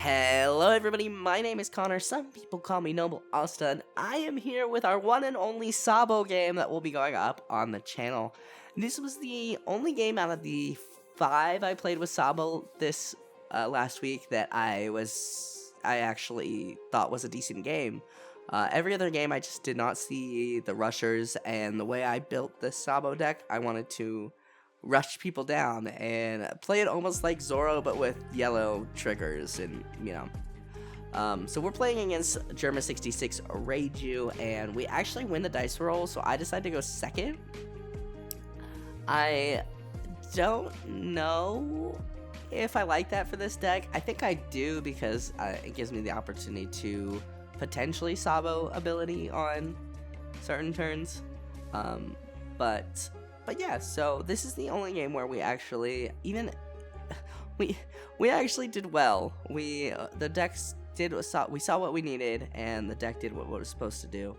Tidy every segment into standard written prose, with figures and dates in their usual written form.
Hello everybody, my name is Connor, some people call me NobleAsta, and I am here with our one and only Sabo game that will be going up on the channel. This was the only game out of the 5 I played with Sabo this last week that I actually thought was a decent game. Every other game I just did not see the rushers, and the way I built this Sabo deck, I wanted to rush people down and play it almost like Zoro but with yellow triggers and so we're playing against Germa 66 Reiju, and we actually win the dice roll, so I decided to go second. I don't know if I like that for this deck. I think I do because it gives me the opportunity to potentially Sabo ability on certain turns, but yeah, so this is the only game where we actually we actually did well. We saw what we needed, and the deck did what it was supposed to do.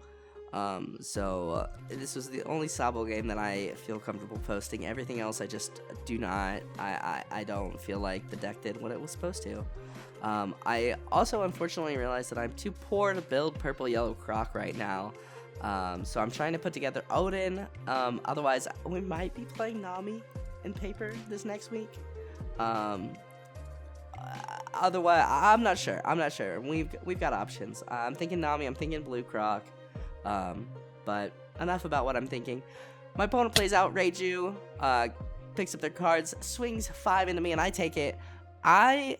This was the only Sabo game that I feel comfortable posting. Everything else I just do not. I don't feel like the deck did what it was supposed to. I also unfortunately realized that I'm too poor to build purple yellow croc right now. So I'm trying to put together Odin. Otherwise, we might be playing Nami in paper this next week. Otherwise, I'm not sure. We've got options. I'm thinking Nami. I'm thinking Blue Croc. But enough about what I'm thinking. My opponent plays out Reiju. Picks up their cards, swings 5 into me, and I take it. I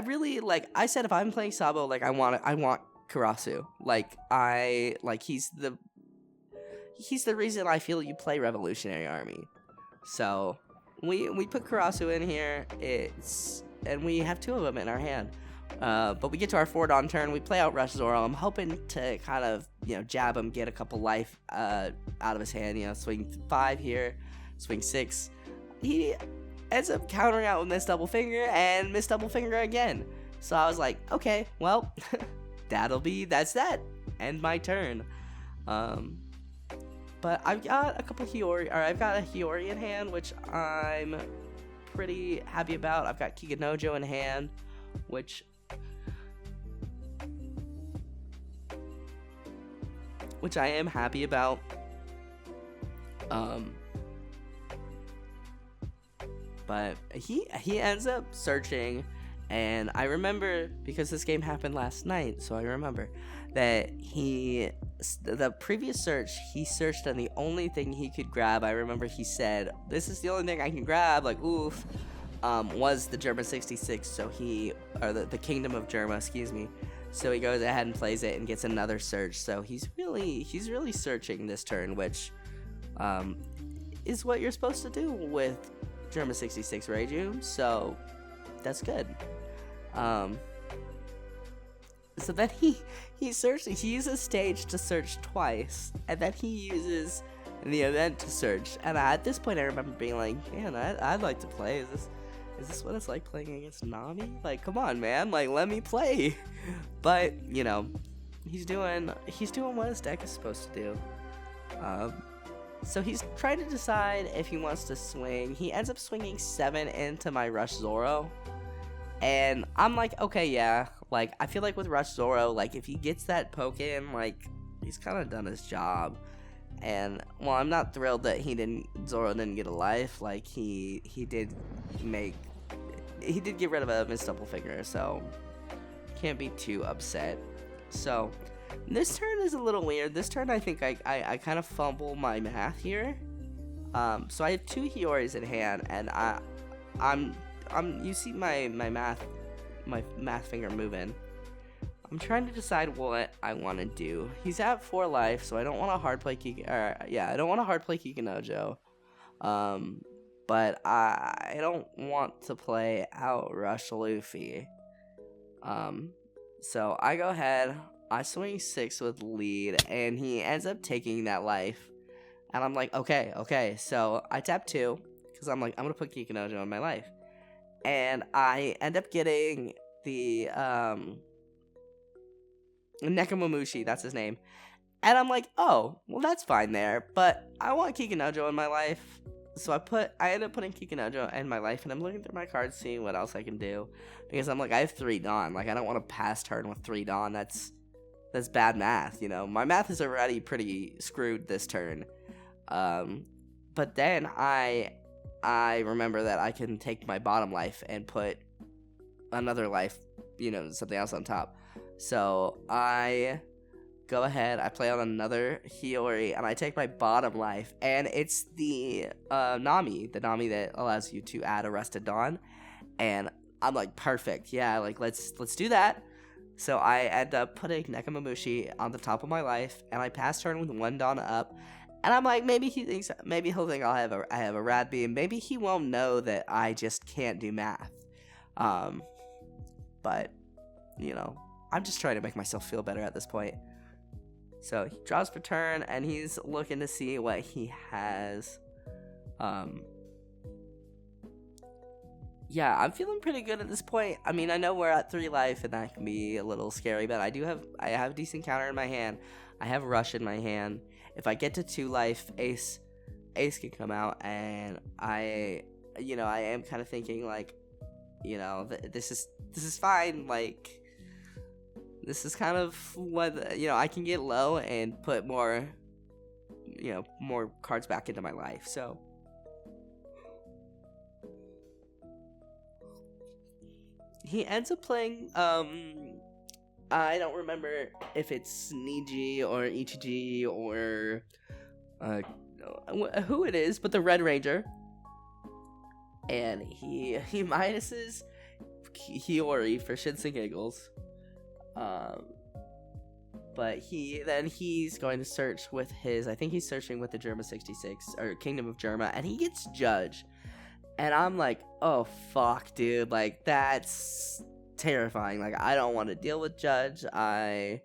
really I said if I'm playing Sabo, I want Karasu. He's the reason I feel you play Revolutionary Army. So we put Karasu in here, and we have 2 of them in our hand. But we get to our 4-Dawn turn, we play out Rush Zoro. I'm hoping to kind of, jab him, get a couple life out of his hand, swing 5 here, swing 6. He ends up countering out with Miss Double Finger and Miss Double Finger again. So I was like, okay, well, that's that. End my turn. But I've got a couple I've got a Hiyori in hand, which I'm pretty happy about. I've got Kikanojo in hand, which I am happy about. But he ends up searching, and I remember, because this game happened last night, so I remember that the previous search, he searched and the only thing he could grab, I remember he said, this is the only thing I can grab, oof, was the Germa 66, so the Kingdom of Germa, excuse me. So he goes ahead and plays it and gets another search, so he's really searching this turn, which is what you're supposed to do with Germa 66 Reiju, so that's good. So then he uses stage to search twice, and then he uses the event to search. And at this point, I remember being like, man, I'd like to play. Is this what it's like playing against Nami? Come on, man, let me play. But he's doing what his deck is supposed to do. So he's trying to decide if he wants to swing. He ends up swinging 7 into my Rush Zoro. And I'm like, okay, yeah. I feel like with Rush Zoro, if he gets that poke in, he's kind of done his job. And, well, I'm not thrilled that Zoro didn't get a life. He did get rid of a Miss Double Finger, so can't be too upset. So this turn is a little weird. This turn, I think I kind of fumble my math here. So I have 2 Hioris in hand, and you see my math finger moving. I'm trying to decide what I want to do. He's at 4 life, so I don't want to hard play Kikanojo. But I don't want to play out Rush Luffy. So I go ahead, I swing 6 with lead, and he ends up taking that life. And I'm like, okay, so I tap 2, because I'm gonna put Kikanojo in my life. And I end up getting the Nekomamushi, that's his name. And I'm like, oh, well, that's fine there, but I want Kikanojo in my life. I ended up putting Kikunojo in my life, and I'm looking through my cards, seeing what else I can do, because I'm like, I have 3 Dawn. Like, I don't want to pass turn with 3 Dawn. That's bad math, you know. My math is already pretty screwed this turn. But then I remember that I can take my bottom life and put another life, you know, something else on top. So I go ahead, I play on another Hiyori, and I take my bottom life, and it's the Nami that allows you to add Arrested Dawn, and I'm like, perfect, yeah, like, let's do that. So I end up putting Nekomamushi on the top of my life, and I pass turn with 1 Dawn up, and I'm like, maybe he'll think I have a Rad Beam, maybe he won't know that I just can't do math, but, you know, I'm just trying to make myself feel better at this point. So he draws for turn, and he's looking to see what he has. Yeah, I'm feeling pretty good at this point. I mean, I know we're at 3 life, and that can be a little scary, but I have decent counter in my hand. I have Rush in my hand. If I get to 2 life, Ace can come out, and I am kind of thinking, like, you know, this is fine, like, this is kind of what, you know, I can get low and put more cards back into my life, so. He ends up playing, I don't remember if it's Niji or Ichiji or, who it is, but the Red Ranger. And he minuses Hiyori for shits and giggles. But he's going to search with I think he's searching with the Germa 66, or Kingdom of Germa, and he gets Judge. And I'm like, oh, fuck, dude. Like, that's terrifying. Like, I don't want to deal with Judge. I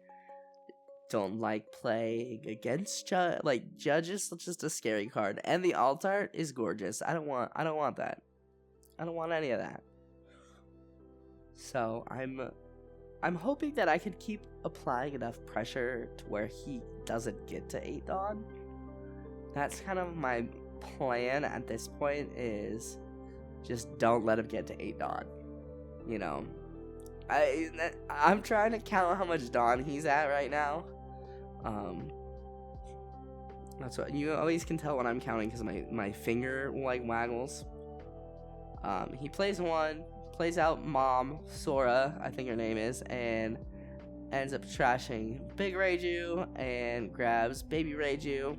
don't like playing against Judge. Like, Judge is just a scary card. And the alt art is gorgeous. I don't want that. I don't want any of that. So, I'm hoping that I can keep applying enough pressure to where he doesn't get to 8 Dawn. That's kind of my plan at this point, is just don't let him get to 8 Dawn. You know, I'm trying to count how much Dawn he's at right now. That's what you always can tell when I'm counting, because my finger like waggles. He plays out Mom Sora, I think her name is, and ends up trashing Big Reiju and grabs Baby Reiju,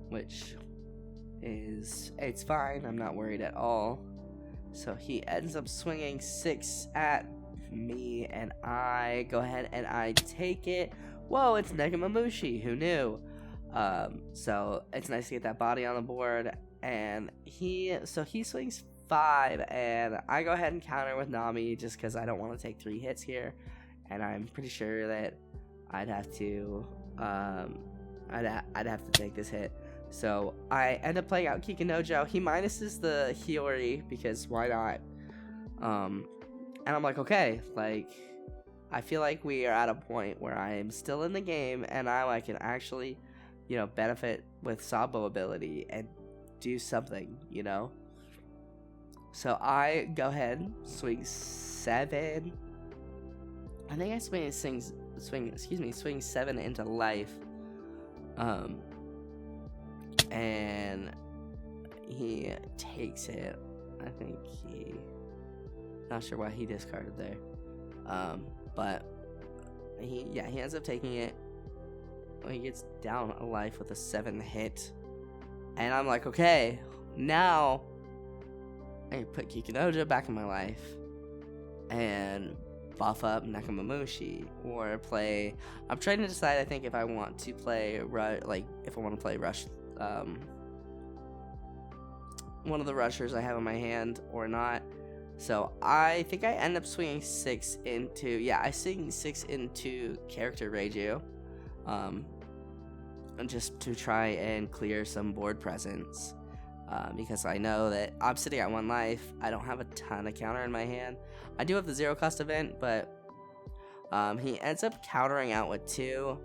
which it's fine. I'm not worried at all. So he ends up swinging 6 at me, and I go ahead and I take it. Whoa, it's Nekomamushi. Who knew? So it's nice to get that body on the board, and he swings 5, and I go ahead and counter with Nami just because I don't want to take 3 hits here, and I'm pretty sure that I'd have to take this hit. So I end up playing out Kikunojo. He minuses the Hiyori because why not? And I'm like, okay, like, I feel like we are at a point where I am still in the game, and I can actually, you know, benefit with Sabo ability and do something, you know. So I go ahead, swing 7. I think I swing 7 into life. And he takes it. I think not sure why he discarded there. But he ends up taking it. He gets down a life with a 7 hit. And I'm like, okay, now I can put Kikunojo back in my life and buff up Nekomamushi, or play. I'm trying to decide, I think, if I want to play Rush, one of the rushers I have in my hand or not. So I think I end up swinging 6 into, I swing 6 into character Reiju, and just to try and clear some board presence, because I know that I'm sitting at 1 life. I don't have a ton of counter in my hand. I do have the 0 cost event, but he ends up countering out with 2,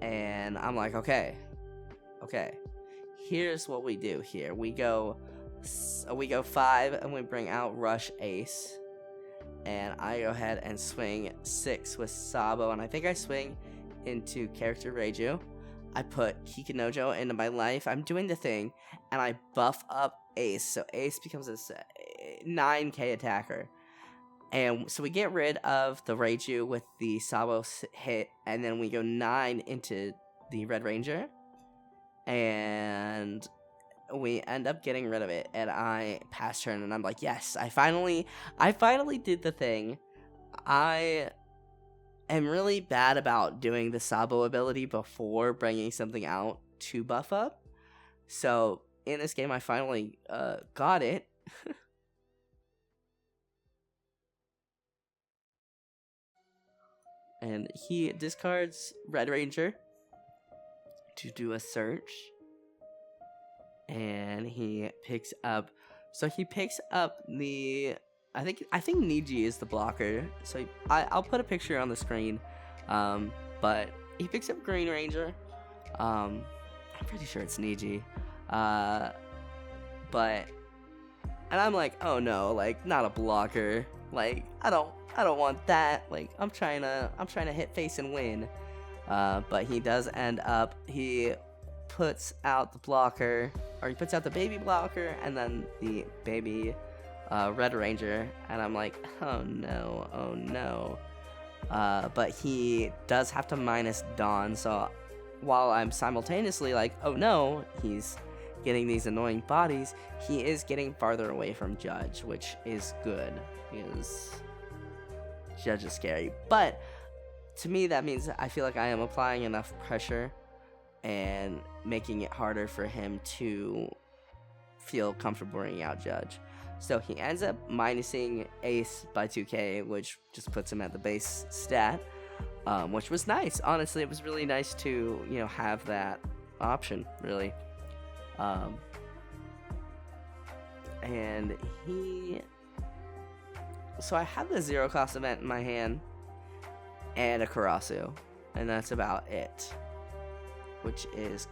and I'm like, okay. here's what we do here. We go 5 and we bring out Rush Ace. And I go ahead and swing 6 with Sabo, and I think I swing into character Reiju. I put Kikinojo into my life. I'm doing the thing, and I buff up Ace, so Ace becomes a 9k attacker. And so we get rid of the Reiju with the Sabo hit, and then we go 9 into the Red Ranger, and we end up getting rid of it, and I pass turn, and I'm like, yes, I finally did the thing. I am really bad about doing the Sabo ability before bringing something out to buff up. So in this game, I finally got it. And he discards Red Ranger to do a search. And he picks up, so he picks up the, I think Niji is the blocker, so I'll put a picture on the screen, but he picks up Green Ranger. I'm pretty sure it's Niji, but, and I'm like, oh no, like, not a blocker, like, I don't want that, like, I'm trying to hit face and win, but he does end up, he puts out the blocker, or he puts out the baby blocker, and then the baby Red Ranger, and I'm like, oh no. But he does have to minus Dawn, so while I'm simultaneously like, oh no, he's getting these annoying bodies, he is getting farther away from Judge, which is good, because Judge is scary. But to me, that means I feel like I am applying enough pressure and making it harder for him to feel comfortable bringing out Judge. So he ends up minusing Ace by 2k, which just puts him at the base stat, which was nice. Honestly, it was really nice to, you know, have that option, really. And so I have the zero cost event in my hand and a Karasu, and that's about it. Which is,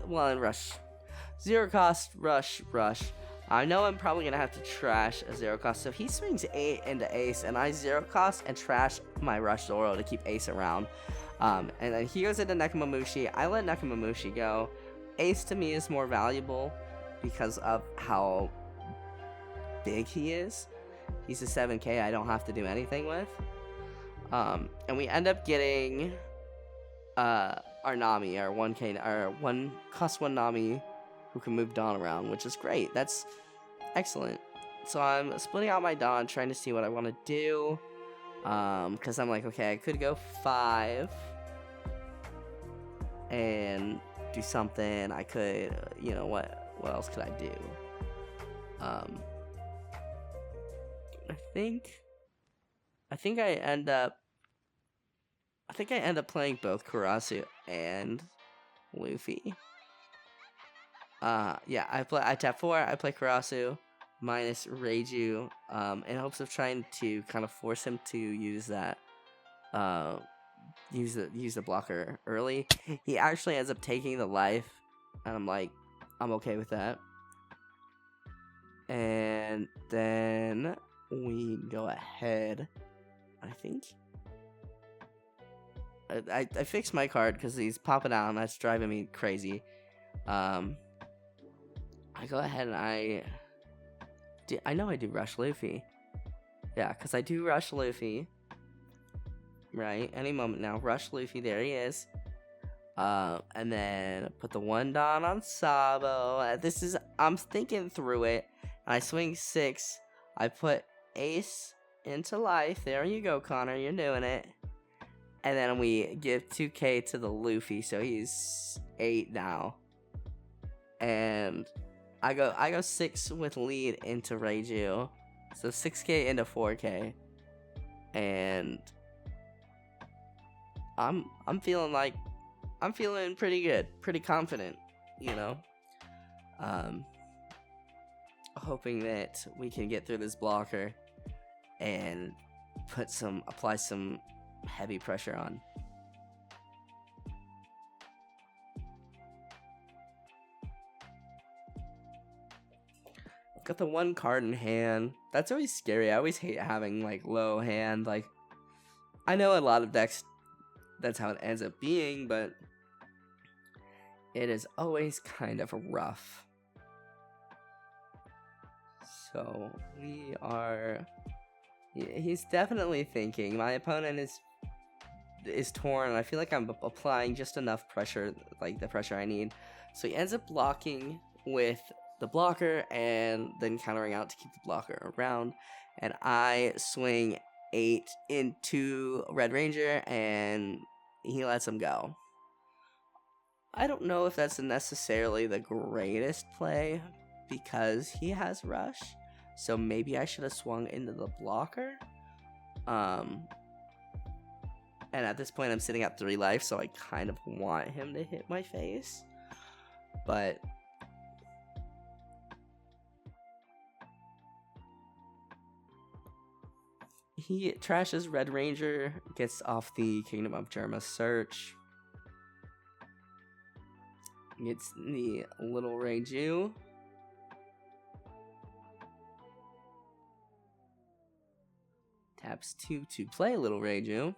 well, in Rush. Zero cost, Rush. I know I'm probably going to have to trash a zero cost, so he swings 8 into Ace, and I zero cost and trash my Rush Zoro to keep Ace around. And then he goes into Nekomamushi. I let Nekomamushi go. Ace to me is more valuable because of how big he is. He's a 7k I don't have to do anything with. And we end up getting our Nami, our 1k, our 1 cost 1 Nami who can move Dawn around, which is great. That's excellent. So I'm splitting out my Dawn, trying to see what I want to do. Because I'm like, okay, I could go 5 and do something. I could, you know, what else could I do? I think I end up playing both Karasu and Luffy. Yeah, I tap 4, I play Karasu, minus Reiju, in hopes of trying to kind of force him to use that, use the blocker early. He actually ends up taking the life, and I'm like, I'm okay with that. And then we go ahead, I think. I fixed my card because he's popping out and that's driving me crazy. I go ahead and I know I do Rush Luffy. Yeah, because I do Rush Luffy. Right, any moment now. Rush Luffy, there he is. And then put the 1 Dawn on Sabo. I'm thinking through it. I swing 6. I put Ace into life. There you go, Connor. You're doing it. And then we give 2k to the Luffy, so he's 8 now. And I go 6 with lead into Reiju, so 6k into 4k. And I'm feeling pretty good, pretty confident, you know. Hoping that we can get through this blocker and apply some heavy pressure on. got the one card in hand. That's always scary. I always hate having like low hand. Like, I know a lot of decks, that's how it ends up being, but it is always kind of rough. So we are. He's definitely thinking. My opponent is torn, and I feel like I'm applying just enough pressure, like the pressure I need. So he ends up blocking with the blocker and then countering out to keep the blocker around. And I swing 8 into Red Ranger, and he lets him go. I don't know if that's necessarily the greatest play because he has Rush. So maybe I should have swung into the blocker. And at this point I'm sitting at 3 life, so I kind of want him to hit my face. But he trashes Red Ranger, gets off the Kingdom of Germa search. Gets the little Reiju. Taps 2 to play Little Reiju.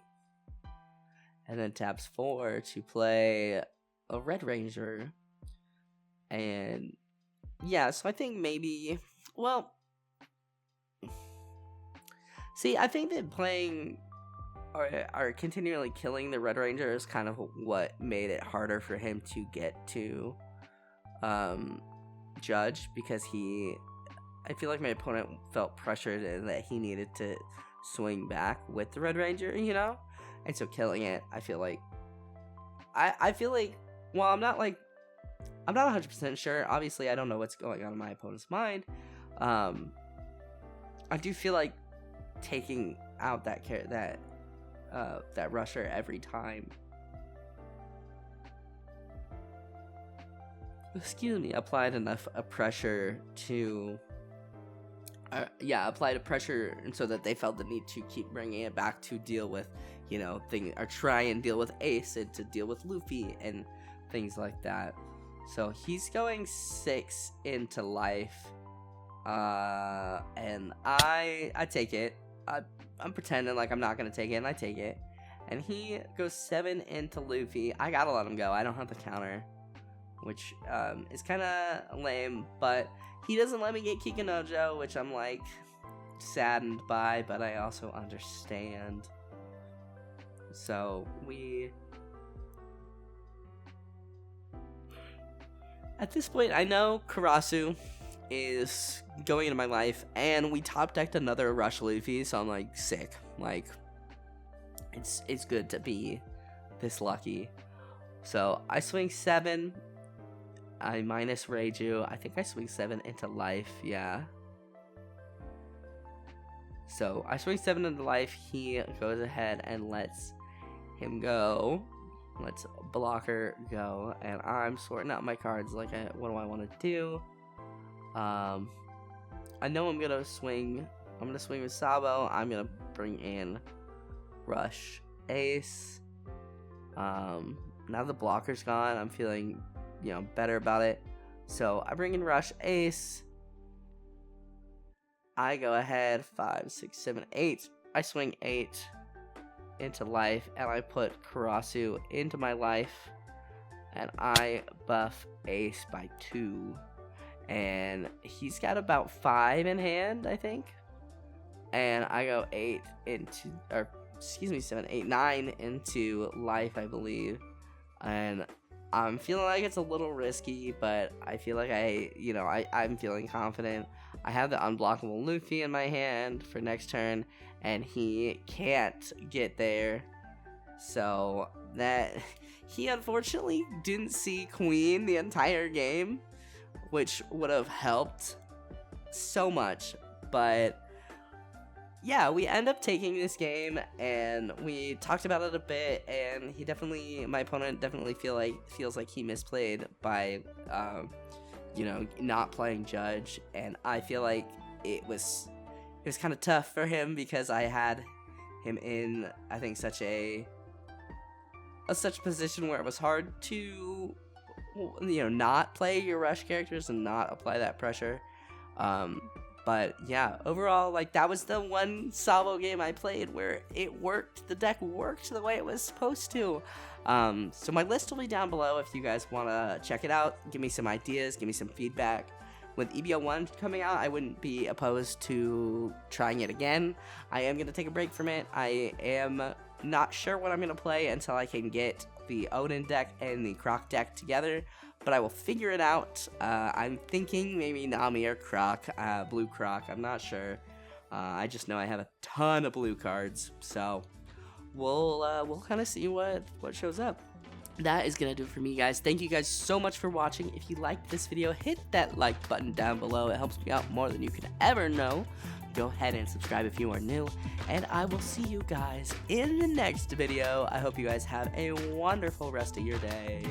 And then taps 4 to play a Red Ranger. And yeah, so I think maybe, well, see, I think that playing or continually killing the Red Ranger is kind of what made it harder for him to get to Judge, because I feel like my opponent felt pressured and that he needed to swing back with the Red Ranger, you know? And so killing it, I feel like, well, I'm not 100% sure. Obviously, I don't know what's going on in my opponent's mind. I do feel like taking out that rusher every time, applied enough pressure to applied a pressure so that they felt the need to keep bringing it back to deal with, or try and deal with Ace and to deal with Luffy and things like that. So he's going 6 into life, and I take it. I'm pretending like I'm not gonna take it, and I take it. And he goes 7 into Luffy. I gotta let him go. I don't have the counter, which is kind of lame, but he doesn't let me get Kikanojo, which I'm like saddened by, but I also understand. So at this point, I know Karasu is going into my life, and we top decked another Rush Luffy, so I'm like sick. Like, it's good to be this lucky. So I swing 7. I minus Reiju. I think I swing 7 into life. Yeah. So I swing 7 into life. He goes ahead and lets him go. Let's blocker go, and I'm sorting out my cards. Like, what do I want to do? I know I'm gonna swing. I'm gonna swing with Sabo. I'm gonna bring in Rush Ace. Now the blocker's gone, I'm feeling, better about it. So I bring in Rush Ace. I go ahead 5, 6, 7, 8. I swing 8 into life, and I put Karasu into my life, and I buff Ace by 2. And he's got about 5 in hand, I think. And I go 7, 8, 9 into life, I believe. And I'm feeling like it's a little risky, but I feel like I'm feeling confident. I have the unblockable Luffy in my hand for next turn, and he can't get there. So that he unfortunately didn't see Queen the entire game, which would have helped so much. But yeah, we end up taking this game, and we talked about it a bit, and my opponent definitely feels like he misplayed by not playing Judge, and I feel like it was kind of tough for him because I had him in, I think, such a position where it was hard to not play your rush characters and not apply that pressure. But yeah, overall, like, that was the one Sabo game I played where it worked. The deck worked the way it was supposed to. So my list will be down below if you guys want to check it out. Give me some ideas, give me some feedback. With EBO1 coming out, I wouldn't be opposed to trying it again. I am going to take a break from it. I am not sure what I'm going to play until I can get the Odin deck and the Croc deck together, but I will figure it out. I'm thinking maybe Nami or Croc, blue Croc, I'm not sure. I just know I have a ton of blue cards, so we'll kind of see what shows up. That is gonna do it for me, guys. Thank you guys so much for watching. If you liked this video, hit that like button down below. It helps me out more than you could ever know. Go ahead and subscribe if you are new, and I will see you guys in the next video. I hope you guys have a wonderful rest of your day.